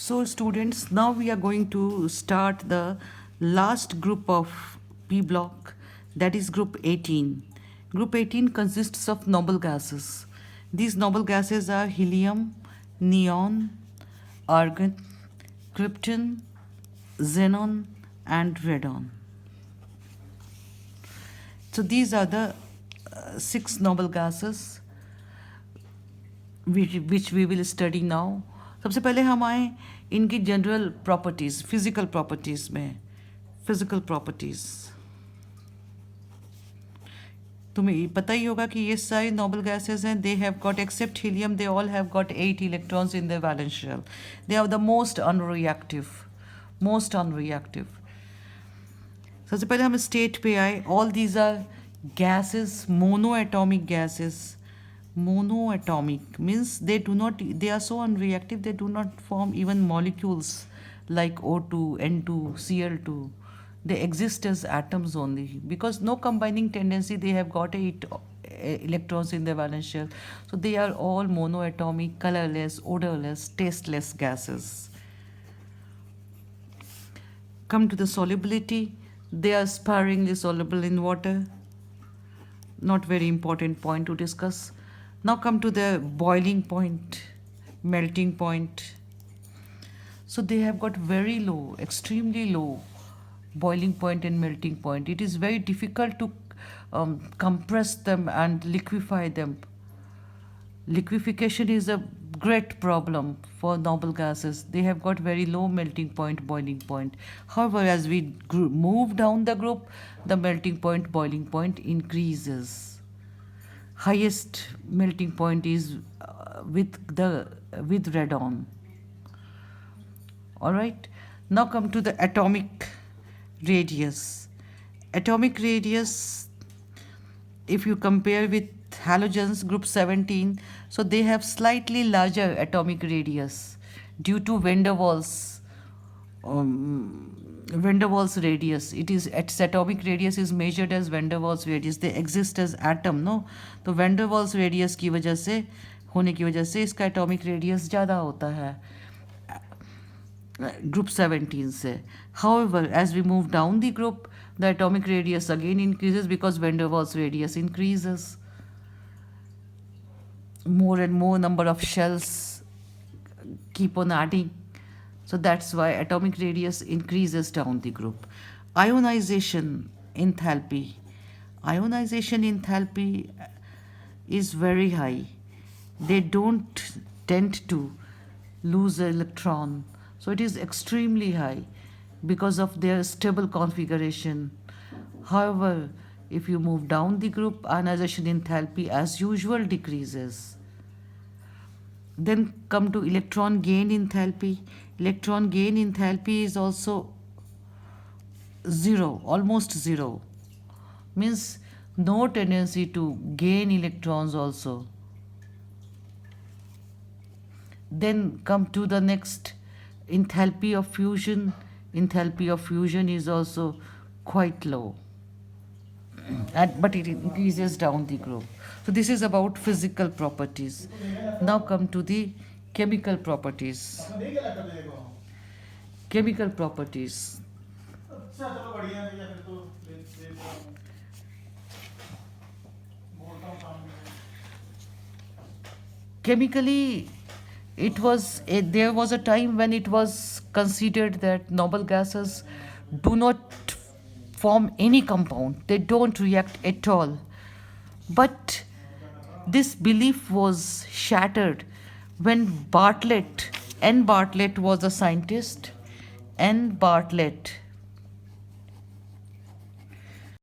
So students, now we are going to start the last group of P block, that is group 18. Group 18 consists of noble gases. These noble gases are helium, neon, argon, krypton, xenon and radon. So these are the six noble gases which we will study now. सबसे पहले हम आए इनकी general properties, physical properties में. Physical properties तुम्हें पता ही होगा कि ये सारी नोबल गैसेस हैं. They have got, except helium, they all have got 8 electrons in the valence shell. They are the most unreactive. सबसे पहले हम स्टेट पे आए. All these are gases, monoatomic gases. Monoatomic means they are so unreactive, they do not form even molecules like O2, N2, Cl2. They exist as atoms only because no combining tendency. They have got 8 electrons in the valence shell. So they are all monoatomic, colorless, odorless, tasteless gases. Come to the solubility. They are sparingly soluble in water. Not very important point to discuss. Now come to the boiling point, melting point. So they have got very low, extremely low boiling point and melting point. It is very difficult to compress them and liquefy them. Liquefaction is a great problem for noble gases. They have got very low melting point, boiling point. However, as we move down the group, the melting point, boiling point increases. Highest melting point is with radon. All right. Now come to the atomic radius. Atomic radius, if you compare with halogens, group 17, so they have slightly larger atomic radius due to van der Waals radius. It is its atomic radius is measured as van der Waals radius. They exist as atom, no? तो van der Waals radius की वजह से होने की वजह से इसका atomic radius ज़्यादा होता है group 17 से. However, as we move down the group, the atomic radius again increases because van der Waals radius increases. More and more number of shells keep on adding. So that's why atomic radius increases down the group. Ionization enthalpy. Ionization enthalpy is very high. They don't tend to lose an electron. So it is extremely high because of their stable configuration. However, if you move down the group, ionization enthalpy as usual decreases. Then come to electron gain enthalpy. Electron gain enthalpy is also zero, almost zero. Means no tendency to gain electrons also. Then come to the next, enthalpy of fusion. Enthalpy of fusion is also quite low. But it increases down the group. So this is about physical properties. Now come to the chemical properties. Chemical properties. Chemically, there was a time when it was considered that noble gases do not form any compound. They don't react at all. But this belief was shattered when N. Bartlett was a scientist. N. Bartlett